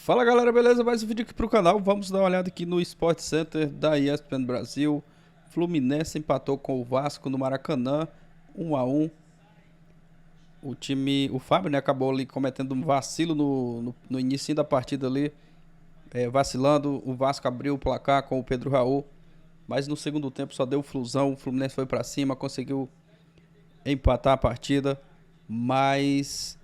Fala galera, beleza? Mais um vídeo aqui pro canal. Vamos dar uma olhada aqui no Sport Center da ESPN Brasil. Fluminense empatou com o Vasco no Maracanã, 1 a 1. O Fábio, né, acabou ali cometendo um vacilo no início da partida ali, vacilando. O Vasco abriu o placar com o Pedro Raul, mas no segundo tempo só deu flusão. O Fluminense foi pra cima, conseguiu empatar a partida, mas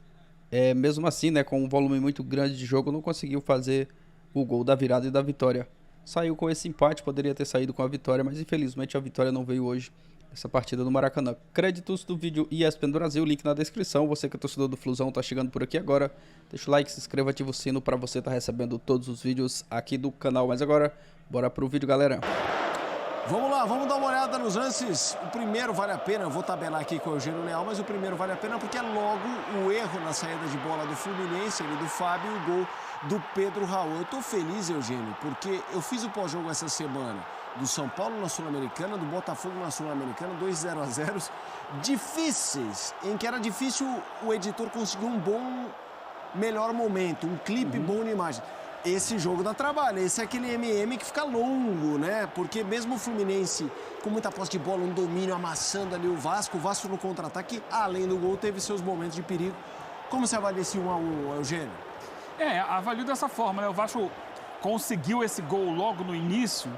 mesmo assim, né, com um volume muito grande de jogo, não conseguiu fazer o gol da virada e da vitória. Saiu com esse empate, poderia ter saído com a vitória, mas infelizmente a vitória não veio hoje, essa partida no Maracanã. Créditos do vídeo ESPN Brasil, link na descrição. Você que é torcedor do Flusão, tá chegando por aqui agora, deixa o like, se inscreva, ativa o sino para você estar recebendo todos os vídeos aqui do canal. Mas agora, bora pro vídeo, galera. Vamos lá, vamos dar uma olhada nos lances. O primeiro vale a pena, eu vou tabelar aqui com o Eugênio Leal, mas o primeiro vale a pena porque é logo o erro na saída de bola do Fluminense, ele do Fábio, e o gol do Pedro Raul. Eu tô feliz, Eugênio, porque eu fiz o pós-jogo essa semana do São Paulo na Sul-Americana, do Botafogo na Sul-Americana, 2 0-0 difíceis, em que era difícil o editor conseguir um melhor momento, um clipe bom de imagem. Esse jogo dá trabalho, esse é aquele MM que fica longo, né? Porque mesmo o Fluminense com muita posse de bola, um domínio amassando ali o Vasco no contra-ataque, além do gol, teve seus momentos de perigo. Como você avalia esse 1 a 1, Eugênio? Avalio dessa forma, né? O Vasco conseguiu esse gol logo no início,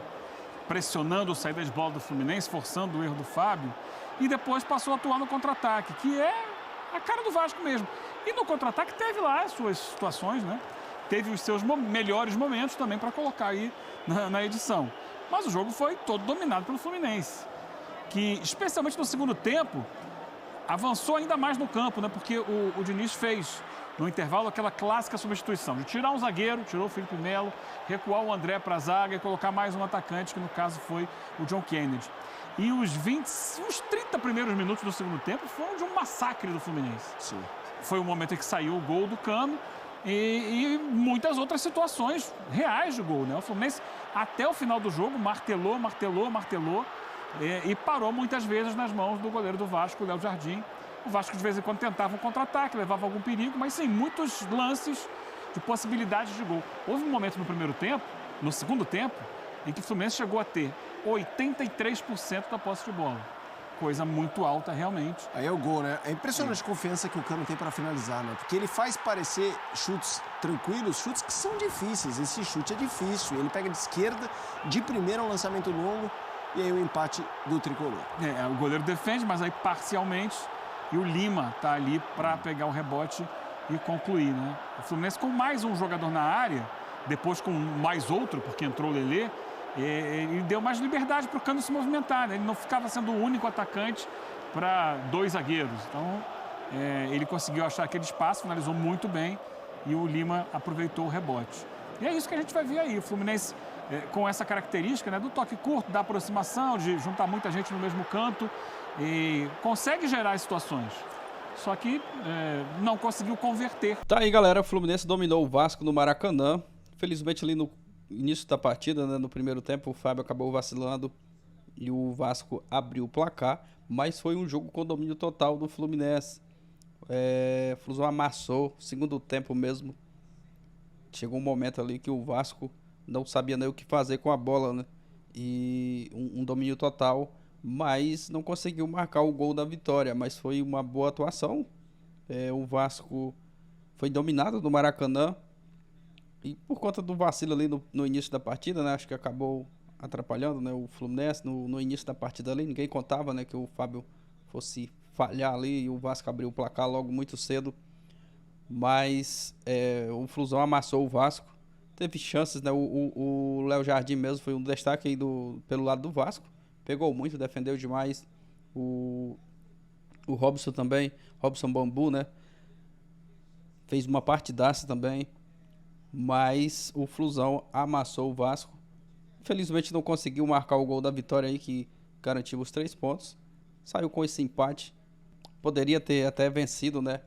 pressionando a saída de bola do Fluminense, forçando o erro do Fábio, e depois passou a atuar no contra-ataque, que é a cara do Vasco mesmo. E no contra-ataque teve lá as suas situações, né? Teve os seus melhores momentos também para colocar aí na edição. Mas o jogo foi todo dominado pelo Fluminense, que, especialmente no segundo tempo, avançou ainda mais no campo, né? Porque o Diniz fez, no intervalo, aquela clássica substituição de tirar um zagueiro, tirou o Felipe Melo, recuar o André para a zaga e colocar mais um atacante, que no caso foi o John Kennedy. E os 30 primeiros minutos do segundo tempo foram de um massacre do Fluminense. Sim. Foi o momento em que saiu o gol do Cano, e muitas outras situações reais de gol, né? O Fluminense, até o final do jogo, martelou e parou muitas vezes nas mãos do goleiro do Vasco, o Léo Jardim. O Vasco, de vez em quando, tentava um contra-ataque, levava algum perigo, mas sim, muitos lances de possibilidades de gol. Houve um momento no segundo tempo, em que o Fluminense chegou a ter 83% da posse de bola. Coisa muito alta, realmente. Aí é o gol, né? É impressionante a confiança que o Cano tem para finalizar, né? Porque ele faz parecer chutes tranquilos, chutes que são difíceis. Esse chute é difícil. Ele pega de esquerda, de primeira, um lançamento longo, e aí o empate do tricolor. O goleiro defende, mas aí parcialmente, e o Lima tá ali para pegar o rebote e concluir, né? O Fluminense com mais um jogador na área, depois com mais outro, porque entrou o Lelê, ele deu mais liberdade para o Cano se movimentar, né? Ele não ficava sendo o único atacante para dois zagueiros. Então, ele conseguiu achar aquele espaço, finalizou muito bem e o Lima aproveitou o rebote. E é isso que a gente vai ver aí. O Fluminense com essa característica, né, do toque curto, da aproximação, de juntar muita gente no mesmo canto, e consegue gerar situações. Só que não conseguiu converter. Tá aí, galera, o Fluminense dominou o Vasco no Maracanã. Felizmente ali no início da partida, né, no primeiro tempo, o Fábio acabou vacilando e o Vasco abriu o placar, mas foi um jogo com domínio total do Fluminense. O Flusão amassou, segundo tempo mesmo. Chegou um momento ali que o Vasco não sabia nem o que fazer com a bola, né? E um domínio total, mas não conseguiu marcar o gol da vitória, mas foi uma boa atuação. O Vasco foi dominado no Maracanã. E por conta do vacilo ali no início da partida, né? Acho que acabou atrapalhando, né, o Fluminense no início da partida ali. Ninguém contava, né, que o Fábio fosse falhar ali e o Vasco abriu o placar logo muito cedo. Mas o Flusão amassou o Vasco. Teve chances, né? O Léo Jardim mesmo foi um destaque aí pelo lado do Vasco. Pegou muito, defendeu demais. O Robson também, Robson Bambu, né? Fez uma partidaça também. Mas o Flusão amassou o Vasco. Infelizmente não conseguiu marcar o gol da vitória aí, que garantiu os 3 pontos. Saiu com esse empate. Poderia ter até vencido, né?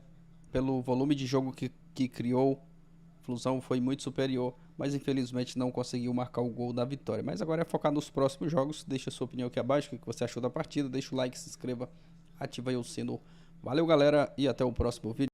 Pelo volume de jogo que criou. O Flusão foi muito superior, mas infelizmente não conseguiu marcar o gol da vitória. Mas agora é focar nos próximos jogos. Deixa a sua opinião aqui abaixo, o que você achou da partida. Deixa o like, se inscreva, ativa aí o sino. Valeu, galera, e até o próximo vídeo.